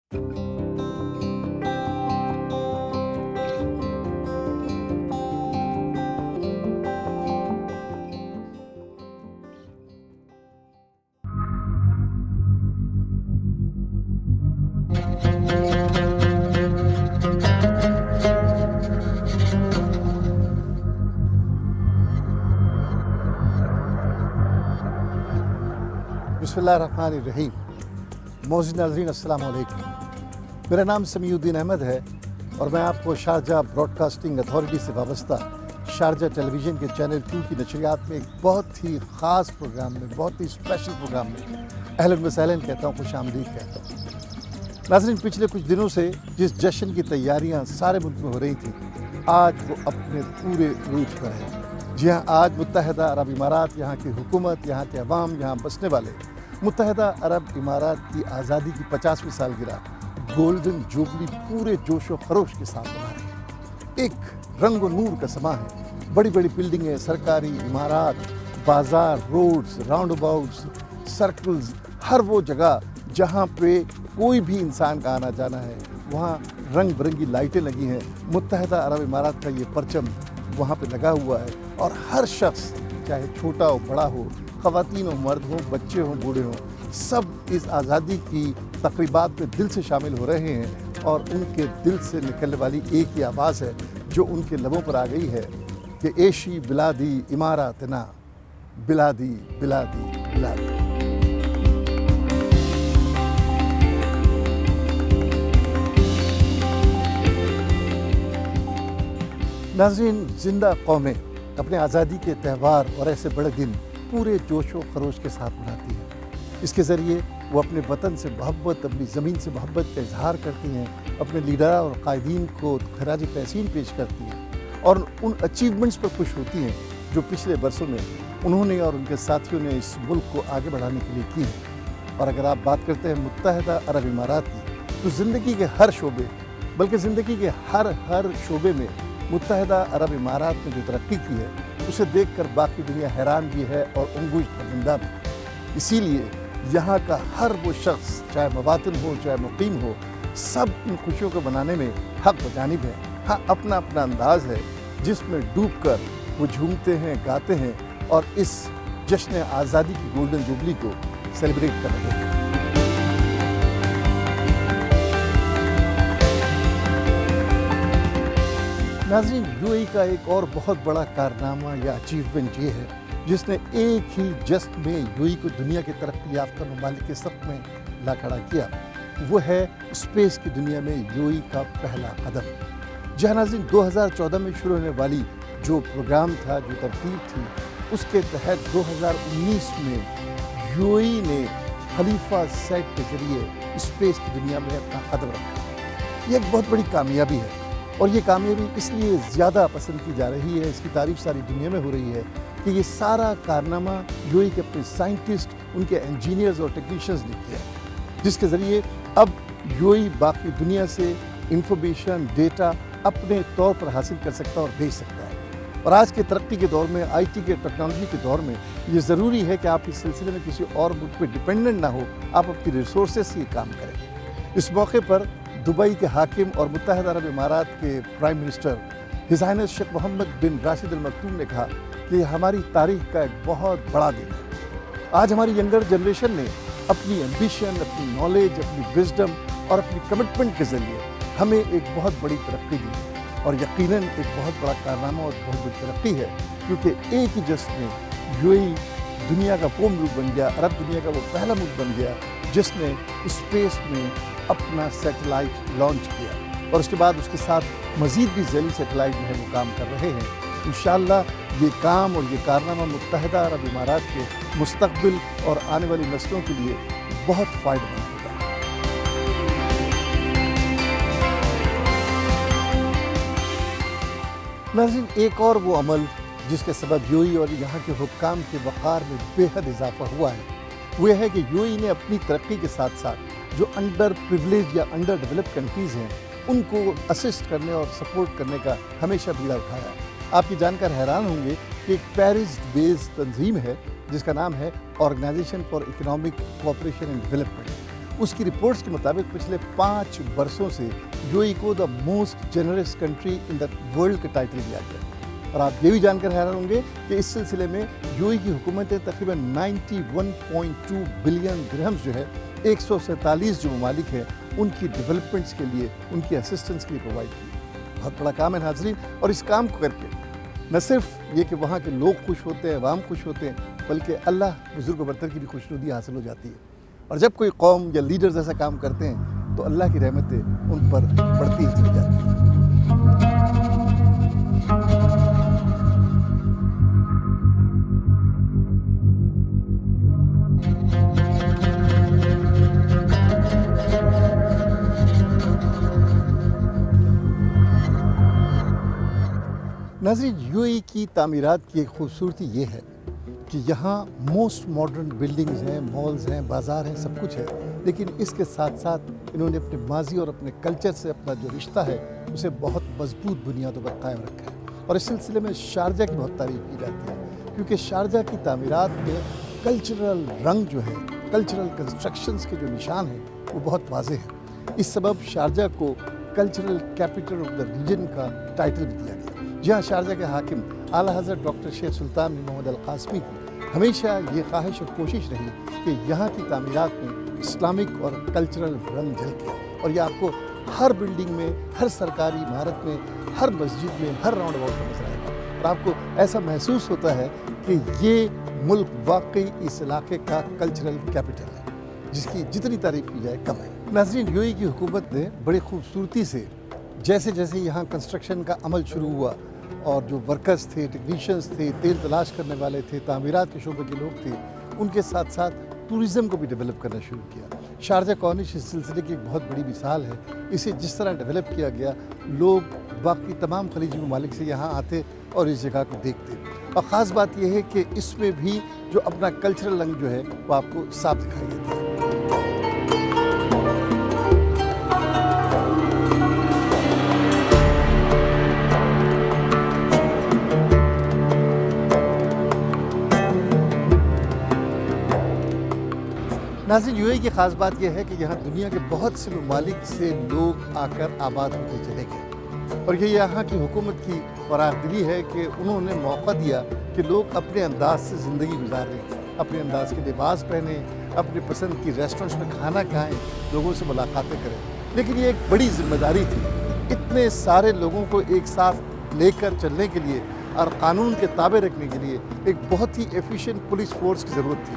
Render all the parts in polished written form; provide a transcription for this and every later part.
बिस्मिल्लाहिर्रहमानिर्रहीम। मोअज़्ज़िज़ नाज़रीन अस्सलाम वालेकुम। मेरा नाम समीउद्दीन अहमद है और मैं आपको शारजा ब्रॉडकास्टिंग अथॉरिटी से वाबस्ता शारजा टेलीविज़न के चैनल 2 की नशरियात में एक बहुत ही ख़ास प्रोग्राम में, बहुत ही स्पेशल प्रोग्राम में अहलन व सहलन कहता हूँ, खुश आमदीद कहता हूँ। नाज़रीन, पिछले कुछ दिनों से जिस जश्न की तैयारियाँ सारे मुल्क में हो रही थी, आज वो अपने पूरे रूज पर है। जी हाँ, आज मुत्तहिदा अरब इमारात, यहाँ की हुकूमत, यहाँ के अवाम, यहाँ बसने वाले मुत्तहिदा अरब इमारात की आज़ादी की 50वीं सालगिरह गोल्डन जुबली पूरे जोश व खरोश के साथ मना रहे हैं। एक रंग व नूर का समा है। बड़ी बड़ी बिल्डिंगें, सरकारी इमारात, बाज़ार, रोड्स, राउंड अबाउट्स, सर्कल्स, हर वो जगह जहाँ पे कोई भी इंसान का आना जाना है, वहाँ रंग बिरंगी लाइटें लगी हैं। मुत्तहिदा अरब इमारात का ये परचम वहाँ पे लगा हुआ है और हर शख्स, चाहे छोटा हो बड़ा हो, ख़वातीन हो मर्द हो, बच्चे हों बूढ़े हों, सब इस आज़ादी की तक़रीबात में दिल से शामिल हो रहे हैं और उनके दिल से निकलने वाली एक ही आवाज़ है जो उनके लबों पर आ गई है कि एशी बिलादी इमारातना, बिलादी बिलादी बिलादी। नाज़रीन, ज़िंदा कौमें अपने आज़ादी के त्यौहार और ऐसे बड़े दिन पूरे जोश व खरोश के साथ मनाती हैं। इसके ज़रिए वो अपने वतन से मोहब्बत, अपनी ज़मीन से मोहब्बत का इजहार करती हैं, अपने लीडर और कायदीन को खराज तहसीन पेश करती हैं और उन अचीवमेंट्स पर खुश होती हैं जो पिछले बरसों में उन्होंने और उनके साथियों ने इस मुल्क को आगे बढ़ाने के लिए की है। और अगर आप बात करते हैं मुत्तहिदा अरब इमारात की, तो ज़िंदगी के हर शोबे, बल्कि ज़िंदगी के हर शोबे में मुत्तहिदा अरब इमारात ने जो तरक्की की है, उसे देखकर बाकी दुनिया हैरान भी है और अंगूश शर्मिंदा भी। इसीलिए यहाँ का हर वो शख्स, चाहे मवातिन हो चाहे मुकीम हो, सब इन खुशियों को मनाने में हक बजानिब है। हाँ, अपना अपना अंदाज़ है जिसमें डूबकर वो झूमते हैं, गाते हैं और इस जश्न आज़ादी की गोल्डन जुबली को सेलिब्रेट कर रहे हैं। नाज़रीन, यूएई का एक और बहुत बड़ा कारनामा या अचीवमेंट ये है जिसने एक ही जश्न में यूएई को दुनिया के तरक्की याफ्ता ममालिक के सफ में ला खड़ा किया। वो है स्पेस की दुनिया में यूएई का पहला कदम। जहाँ नाज़रीन 2014 में शुरू होने वाली जो प्रोग्राम था, जो तरतीब थी, उसके तहत 2019 में यूएई ने खलीफा सेट के ज़रिए स्पेस की दुनिया में अपना कदम रखा। ये एक बहुत बड़ी कामयाबी है और ये कामयाबी इसलिए ज़्यादा पसंद की जा रही है, इसकी तारीफ़ सारी दुनिया में हो रही है कि ये सारा कारनामा यूएई के अपने साइंटिस्ट, उनके इंजीनियर्स और टेक्नीशियंस ने किया, जिसके ज़रिए अब यूएई बाकी दुनिया से इंफॉर्मेशन, डेटा अपने तौर पर हासिल कर सकता है और भेज सकता है। और आज के तरक्की के दौर में, आईटी के टेक्नोलॉजी के दौर में, ये ज़रूरी है कि आप इस सिलसिले में किसी और मुल्क पर डिपेंडेंट ना हो, आप अपनी रिसोर्सेज से काम करें। इस मौके पर दुबई के हाकिम और मुत्तहिदा अरब इमारात के prime minister his highness Sheikh Mohammed bin Rashid Al Maktoum ने कहा कि हमारी तारीख का एक बहुत बड़ा दिन है। आज हमारी यंगर जनरेशन ने अपनी एम्बिशन, अपनी नॉलेज, अपनी विजडम और अपनी कमिटमेंट के ज़रिए हमें एक बहुत बड़ी तरक्की दी है और यकीनन एक बहुत बड़ा कारनामा और बहुत बड़ी तरक्की है, क्योंकि एक ही जश्न में यूएई दुनिया का वो मुल्क बन गया, अरब दुनिया का वो पहला मुल्क बन गया जिसने स्पेस में अपना सैटेलाइट लॉन्च किया और उसके बाद उसके साथ मज़ीद भी ज़ैली सैटेलाइट जो है वो काम कर रहे हैं। इंशाअल्लाह ये काम और ये कारनामा मुत्तहिदा अरब इमारात के मुस्तक़बिल और आने वाली नस्लों के लिए बहुत फ़ायदेमंद होगा। नाज़रीन, एक और वो अमल जिसके सबब यूएई और यहाँ के हुक्काम के वक़ार में बेहद इजाफा हुआ है, वो है कि यूएई ने अपनी तरक्की के साथ साथ जो अंडर प्रिविलेज या अंडर डेवलप्ड कंट्रीज़ हैं, उनको असिस्ट करने और सपोर्ट करने का हमेशा बीड़ा उठाया है। आपकी जानकर हैरान होंगे कि एक पेरिस बेस्ड तंजीम है जिसका नाम है Organisation for Economic Cooperation and Development. اس کی رپورٹس کے مطابق پچھلے 5 برسوں سے UAE کو the most generous country in the world کا ٹائٹل دیا گیا۔ اور آپ یہ بھی جان کر حیران ہوں گے کہ اس سلسلے میں UAE کی حکومت نے تقریباً 91.2 بلین درہمز جو ہے 147 جو ممالک ہیں ان کی ڈیولپمنٹس کے لیے، ان کی اسسٹنس کے لیے پرووائڈ کی۔ بہت بڑا کام ہے ناظرین، اور اس کام کو کر کے نہ صرف یہ کہ وہاں کے لوگ خوش ہوتے ہیں، عوام خوش ہوتے ہیں، بلکہ اللہ بزرگ و برتر کی بھی خوشنودی حاصل ہو جاتی ہے۔ اور جب کوئی قوم یا لیڈرز ایسا کام کرتے ہیں تو اللہ کی رحمتیں ان پر بڑھتی ہی چلی جاتی ہیں۔ ناظرین، UAE کی تعمیرات کی ایک خوبصورتی یہ ہے کہ یہاں موسٹ ماڈرن بلڈنگز ہیں، مالز ہیں، بازار ہیں، سب کچھ ہے، لیکن اس کے ساتھ ساتھ انہوں نے اپنے ماضی اور اپنے کلچر سے اپنا جو رشتہ ہے اسے بہت مضبوط بنیادوں پر قائم رکھا ہے۔ اور اس سلسلے میں شارجہ کی بہت تعریف کی جاتی ہے، کیونکہ شارجہ کی تعمیرات میں کلچرل رنگ جو ہے، کلچرل کنسٹرکشنز کے جو نشان ہیں وہ بہت واضح ہیں۔ اس سبب شارجہ کو cultural capital of the region کا ٹائٹل بھی دیا گیا۔ جی ہاں، شارجہ کے حاکم اعلیٰ حضرت ڈاکٹر شیخ سلطان بن محمد القاسمی کی ہمیشہ یہ خواہش اور کوشش رہی کہ یہاں کی تعمیرات میں اسلامک اور کلچرل رنگ جھلکے، اور یہ آپ کو ہر بلڈنگ میں، ہر سرکاری عمارت میں، ہر مسجد میں، ہر راؤنڈ اباؤٹ میں نظر آئے گا، اور آپ کو ایسا محسوس ہوتا ہے کہ یہ ملک واقعی اس علاقے کا کلچرل کیپٹل ہے، جس کی جتنی تعریف کی جائے کم ہے۔ ناظرین، UAE کی حکومت نے بڑی خوبصورتی سے جیسے جیسے یہاں کنسٹرکشن کا عمل شروع ہوا اور جو ورکرز تھے، ٹیکنیشینز تھے، تیل تلاش کرنے والے تھے، تعمیرات کے شعبے کے لوگ تھے، ان کے ساتھ ساتھ ٹورزم کو بھی ڈیولپ کرنا شروع کیا۔ شارجہ کارنش اس سلسلے کی ایک بہت بڑی مثال ہے۔ اسے جس طرح ڈیولپ کیا گیا، لوگ باقی تمام خلیجی ممالک سے یہاں آتے اور اس جگہ کو دیکھتے، اور خاص بات یہ ہے کہ اس میں بھی جو اپنا کلچرل رنگ جو ہے وہ آپ کو صاف دکھائی دیتا ہے۔ ناظرین، UAE کی خاص بات یہ ہے کہ یہاں دنیا کے بہت سے ممالک سے لوگ آ کر آباد ہوتے چلے گئے، اور یہ یہاں کی حکومت کی فراخ دلی ہے کہ انہوں نے موقع دیا کہ لوگ اپنے انداز سے زندگی گزاریں، اپنے انداز کے لباس پہنیں، اپنے پسند کی ریسٹورنٹس میں کھانا کھائیں، لوگوں سے ملاقاتیں کریں۔ لیکن یہ ایک بڑی ذمہ داری تھی، اتنے سارے لوگوں کو ایک ساتھ لے کر چلنے کے لیے اور قانون کے تابع رکھنے کے لیے ایک بہت ہی ایفیشینٹ پولیس فورس کی ضرورت تھی،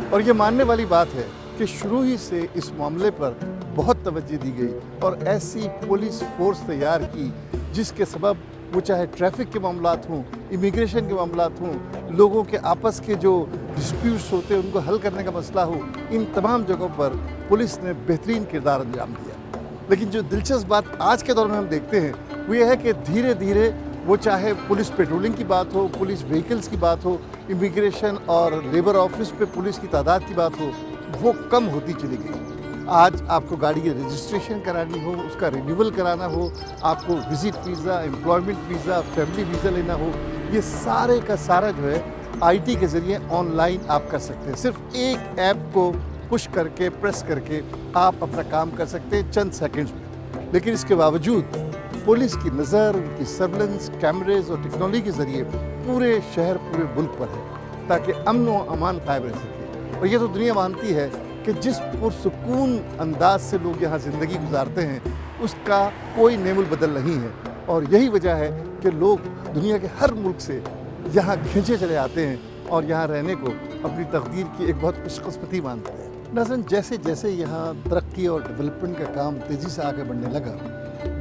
اور یہ ماننے والی بات ہے کہ شروع ہی سے اس معاملے پر بہت توجہ دی گئی اور ایسی پولیس فورس تیار کی جس کے سبب وہ چاہے ٹریفک کے معاملات ہوں، امیگریشن کے معاملات ہوں، لوگوں کے آپس کے جو ڈسپیوٹس ہوتے ہیں ان کو حل کرنے کا مسئلہ ہو، ان تمام جگہوں پر پولیس نے بہترین کردار انجام دیا۔ لیکن جو دلچسپ بات آج کے دور میں ہم دیکھتے ہیں وہ یہ ہے کہ دھیرے دھیرے وہ چاہے پولیس پیٹرولنگ کی بات ہو، پولیس وہیکلز کی بات ہو، امیگریشن اور لیبر آفس پہ پولیس کی تعداد کی بات ہو، وہ کم ہوتی چلی گئی۔ آج آپ کو گاڑی کی رجسٹریشن کرانی ہو، اس کا رینیول کرانا ہو، آپ کو visit visa, employment visa, family visa لینا ہو، یہ سارے کا سارا جو ہے IT کے ذریعے آن لائن آپ کر سکتے ہیں۔ صرف ایک ایپ کو پش کر کے، پریس کر کے آپ اپنا کام کر سکتے ہیں چند سیکنڈز میں۔ لیکن اس کے باوجود پولیس کی نظر، ان کی سرولنس، کیمریز اور ٹیکنالوجی کے ذریعے پورے شہر، پورے ملک پر ہے تاکہ امن و امان قائم رہ سکے۔ اور یہ تو دنیا مانتی ہے کہ جس پرسکون انداز سے لوگ یہاں زندگی گزارتے ہیں اس کا کوئی نعم البدل نہیں ہے، اور یہی وجہ ہے کہ لوگ دنیا کے ہر ملک سے یہاں کھینچے چلے آتے ہیں اور یہاں رہنے کو اپنی تقدیر کی ایک بہت خوش قسمتی مانتے ہیں۔ ناظرین، جیسے جیسے یہاں ترقی اور ڈیولپمنٹ کا کام تیزی سے آگے بڑھنے لگا،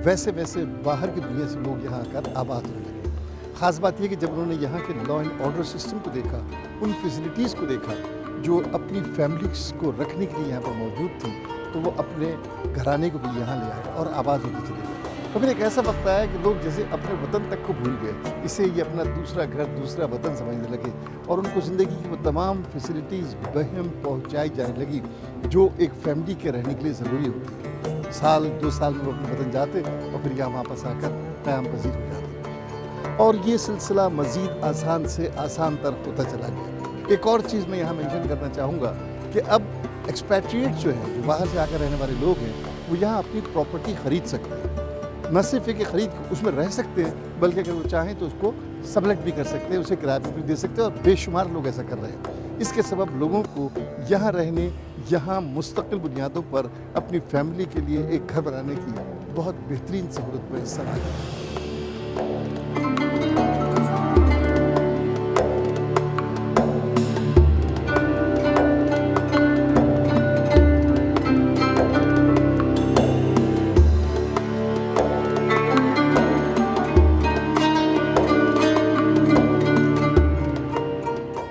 ویسے ویسے باہر کی دنیا سے لوگ یہاں آ کر آباد ہونے لگے۔ خاص بات یہ کہ جب انہوں نے یہاں کے لا اینڈ آرڈر سسٹم کو دیکھا، ان فیسلٹیز کو دیکھا جو اپنی فیملیز کو رکھنے کے لیے یہاں پر موجود تھی، تو وہ اپنے گھرانے کو بھی یہاں لے آئے اور آباد ہوتے چلے گئے۔ تو پھر ایک ایسا وقت آیا کہ لوگ جیسے اپنے وطن تک کو بھول گئے، اسے یہ اپنا دوسرا گھر، دوسرا وطن سمجھنے لگے، اور ان کو زندگی کی وہ تمام فیسلٹیز بہم پہنچائی جانے لگی جو ایک فیملی کے رہنے کے لیے ضروری ہوتی ہے۔ سال 2 سال میں وہ اپنے وطن جاتے اور پھر یہاں واپس آ کر قیام پذیر ہو جاتے، اور یہ سلسلہ مزید آسان سے آسان تر ہوتا چلا گیا۔ ایک اور چیز میں یہاں مینشن کرنا چاہوں گا کہ اب एक्सपैट्रिएट्स जो हैं, जो बाहर से आकर रहने वाले लोग हैं, वो यहाँ अपनी प्रॉपर्टी खरीद सकते हैं। न सिर्फ एक खरीद उसमें रह सकते हैं, बल्कि अगर वो चाहें तो उसको सबलेट भी कर सकते हैं, उसे किराए पर भी दे सकते हैं, और बेशुमार लोग ऐसा कर रहे हैं। इसके सबब लोगों को यहाँ रहने, यहाँ मुस्तकिल बुनियादों पर अपनी फैमिली के लिए एक घर बनाने की बहुत बेहतरीन सहूलत मैसर आ गई है।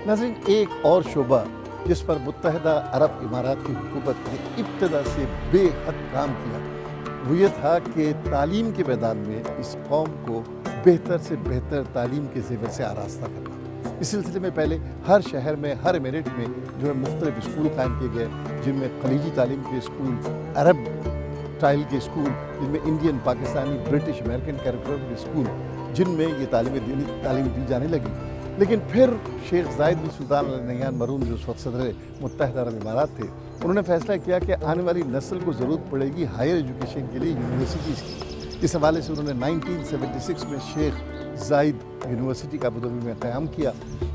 नाज़रीन, एक और शोबा जिस पर मुत्तहिदा अरब इमारात की हुकूमत ने इब्तदा से बेहद काम किया, वो ये था कि तालीम के मैदान में इस कौम को बेहतर से बेहतर तालीम के ज़ेवर से आरास्ता करना। इस सिलसिले में पहले हर शहर में, हर एमिरेट में जो है मुख्तलिफ स्कूल कायम किए गए, जिनमें खलीजी तालीम के स्कूल, अरब स्टाइल के स्कूल, जिनमें Indian, Pakistani, British, American curriculum के स्कूल, जिनमें ये तालीम दी जाने लगी। लेकिन फिर शेख ज़ायद बिन सुल्तान अल नहयान मरून, जो उस वक्त सदर मुत्तहिदा अरब इमारात थे, उन्होंने फैसला किया कि आने वाली नस्ल को ज़रूरत पड़ेगी हायर एजुकेशन के लिए यूनिवर्सिटीज़ की। इस हवाले से उन्होंने 1976 में शेख ज़ायद यूनिवर्सिटी का अबूधाबी में क़याम किया,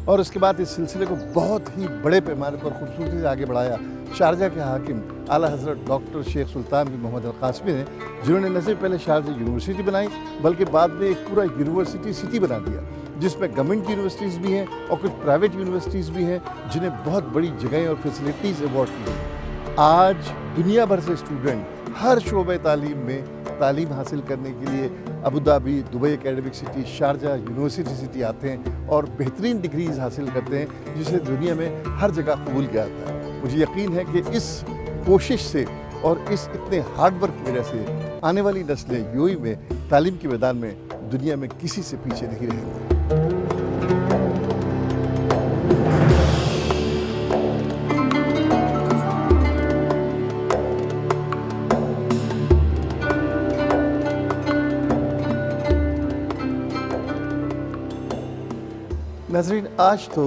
और उसके बाद इस सिलसिले को बहुत ही बड़े पैमाने पर खूबसूरती से आगे बढ़ाया। शारजा के हाकिम आला हज़रत डॉक्टर शेख सुल्तान बिन मोहम्मद अल क़ासमी ने, जिन्होंने न सिर्फ पहले शारजा यूनिवर्सिटी बनाई, बल्कि बाद में एक पूरा यूनिवर्सिटी सिटी बना दिया, जिसमें गवर्नमेंट यूनिवर्सिटीज़ भी हैं और कुछ प्राइवेट यूनिवर्सिटीज़ भी हैं, जिन्हें बहुत बड़ी जगहें और फैसिलिटीज़ अवार्ड की गई। आज दुनिया भर से स्टूडेंट हर शोबे तालीम में तालीम हासिल करने के लिए Abu Dhabi, Dubai academic city, Sharjah university city आते हैं और बेहतरीन डिग्रीज हासिल करते हैं, जिसे दुनिया में हर जगह कबूल किया जाता है। मुझे यकीन है कि इस कोशिश से और इस इतने हार्ड वर्क की वजह से आने वाली नस्लें यूएई में तालीम के मैदान में दुनिया में किसी से पीछे नहीं रहेंगी। नाज़रीन, आज तो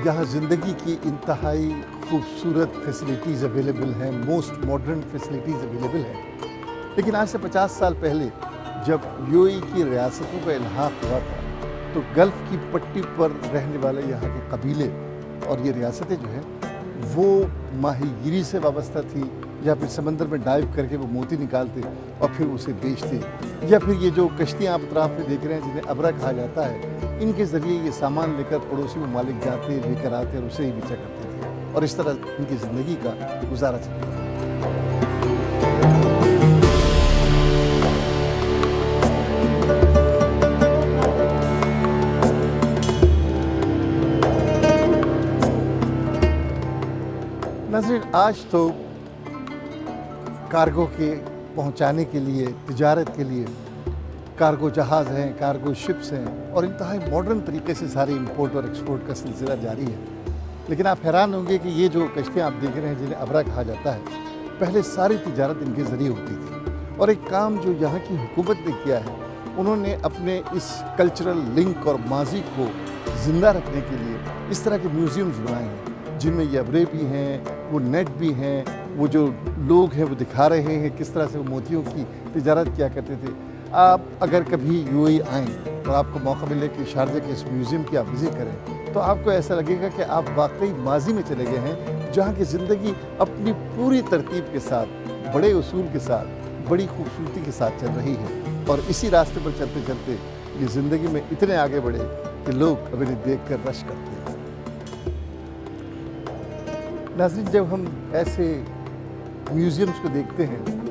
यहाँ ज़िंदगी की इंतहाई खूबसूरत फैसिलिटीज़ अवेलेबल हैं, मोस्ट मॉडर्न फैसिलिटीज़ अवेलेबल हैं। लेकिन आज से 50 साल पहले जब यूएई की रियासतों का इल्हाक़ हुआ था, तो गल्फ़ की पट्टी पर रहने वाले यहाँ के कबीले और ये रियासतें जो हैं, वो माहीगीरी से वाबस्ता थी, या फिर समंदर में डाइव करके वो मोती निकालते और फिर उसे बेचते, या फिर ये जो कश्तियाँ आप अतराफ़ में देख रहे हैं, जिन्हें अबरा कहा जाता है, इनके ज़रिए ये सामान लेकर पड़ोसी ममालिक जाते, लेकर आते और उसे ही बेचा करते थे, और इस तरह इनकी ज़िंदगी का गुजारा चलता था। नाज़रीन, आज तो कार्गो के पहुंचाने के लिए, तिजारत के लिए कार्गो जहाज़ हैं, कार्गो शिप्स हैं, और इंतहाई मॉडर्न तरीके से सारे इंपोर्ट और एक्सपोर्ट का सिलसिला जारी है। लेकिन आप हैरान होंगे कि ये जो कश्तियाँ आप देख रहे हैं, जिन्हें अबरा कहा जाता है, पहले सारी तिजारत इनके ज़रिए होती थी। और एक काम जो यहाँ की हुकूमत ने किया है, उन्होंने अपने इस कल्चरल लिंक और माजी को ज़िंदा रखने के लिए इस तरह के म्यूज़ियम्स बनाए हैं, जिनमें ये अबरे भी हैं, वो नेट भी हैं, वो जो लोग हैं वो दिखा रहे हैं किस तरह से वो मोतियों की तिजारत किया करते थे। आप अगर कभी यूएई आएँ और आपको मौका मिले कि शारजा के इस म्यूज़ियम की आप विज़िट करें, तो आपको ऐसा लगेगा कि आप वाकई माजी में चले गए हैं, जहाँ की ज़िंदगी अपनी पूरी तरतीब के साथ, बड़े उसूल के साथ, बड़ी खूबसूरती के साथ चल रही है। और इसी रास्ते पर चलते चलते ये ज़िंदगी में इतने आगे बढ़े कि लोग अब इन्हें देख कर रश करते हैं। नाज़रीन, जब हम ऐसे म्यूज़ियम्स को देखते हैं,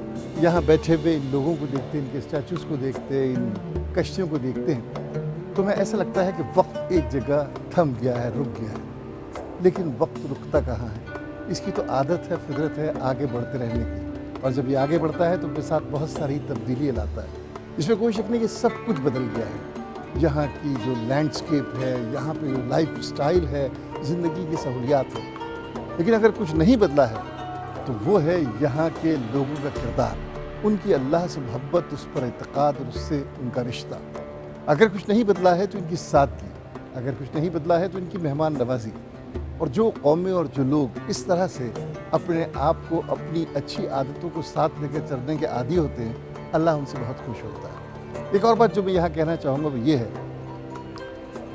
यहाँ बैठे हुए इन लोगों को देखते हैं, इनके स्टैचूज़ को देखते हैं, इन कश्तियों को देखते हैं, तो हमें ऐसा लगता है कि वक्त एक जगह थम गया है, रुक गया है। लेकिन वक्त रुकता कहाँ है? इसकी तो आदत है, फितरत है आगे बढ़ते रहने की, और जब ये आगे बढ़ता है तो उसके साथ बहुत सारी तब्दीलियाँ लाता है। इसमें कोई शक नहीं कि सब कुछ बदल गया है। यहाँ की जो लैंडस्केप है, यहाँ पे जो लाइफ स्टाइल है, ज़िंदगी की सहूलियात है, लेकिन अगर कुछ नहीं बदला है तो वो है यहाँ के लोगों का किरदार, उनकी अल्लाह से मोहब्बत, उस पर एतक़ाद और उससे उनका रिश्ता। अगर कुछ नहीं बदला है तो इनकी सादगी, अगर कुछ नहीं बदला है तो इनकी मेहमान नवाजी। और जो कौमें और जो लोग इस तरह से अपने आप को अपनी अच्छी आदतों को साथ लेकर चलने के आदी होते हैं, अल्लाह उनसे बहुत खुश होता है। एक और बात जो मैं यहाँ कहना चाहूँगा वो ये है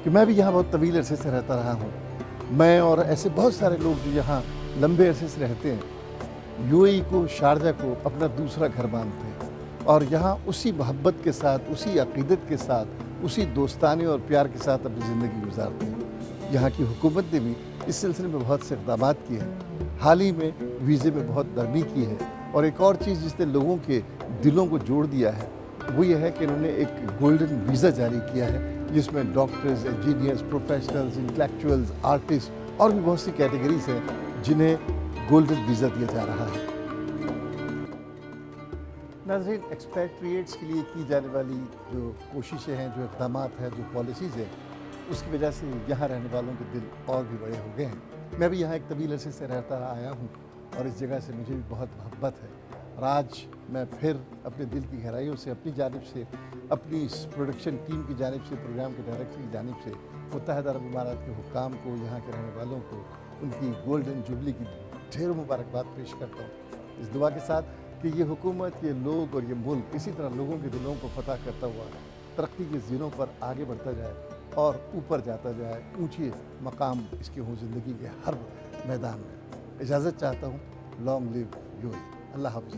कि मैं भी यहाँ बहुत तवील अरसे से रहता रहा हूँ। मैं और ऐसे बहुत सारे लोग जो यहाँ लंबे अरसे से रहते हैं, यूएई को, शारजा को अपना दूसरा घर मानते हैं और यहाँ उसी मोहब्बत के साथ, उसी अक़ीदत के साथ, उसी दोस्ताने और प्यार के साथ अपनी ज़िंदगी गुजारते हैं। यहाँ की हुकूमत ने भी इस सिलसिले में बहुत से इक़दामात किए हैं। हाल ही में वीज़े में बहुत नरमी की है और एक और चीज़ जिसने लोगों के दिलों को जोड़ दिया है वो ये है कि इन्होंने एक गोल्डन वीज़ा जारी किया है जिसमें doctors, engineers, professionals, intellectuals, artist और भी बहुत सी कैटेगरीज हैं जिन्हें गोल्डन वीज़ा दिया जा रहा है। नाज़रीन, एक्सपैट्रिएट्स के लिए की जाने वाली जो कोशिशें हैं, जो इक़दामात हैं, जो पॉलिसीज़ हैं, उसकी वजह से यहाँ रहने वालों के दिल और भी बड़े हो गए हैं। मैं भी यहाँ एक तवील अरसे से रहता आया हूँ और इस जगह से मुझे भी बहुत मोहब्बत है और आज मैं फिर अपने दिल की गहराइयों से, अपनी जानिब से, अपनी इस प्रोडक्शन टीम की जानिब से, प्रोग्राम के डायरेक्टर की जानिब से मुत्तहिदा अरब इमारात के हुक्काम को, यहाँ के रहने वालों को उनकी गोल्डन जुबली की ढेरों मुबारकबाद पेश करता हूँ, इस दुआ के साथ कि ये हुकूमत, ये लोग और ये मुल्क इसी तरह लोगों के दिलों को फतह करता हुआ तरक्की के ज़ीनों पर आगे बढ़ता जाए और ऊपर जाता जाए, ऊंचे मकाम इसके हों ज़िंदगी के हर मैदान में। इजाज़त चाहता हूँ। Long live UAE. अल्लाह हाफ़िज़।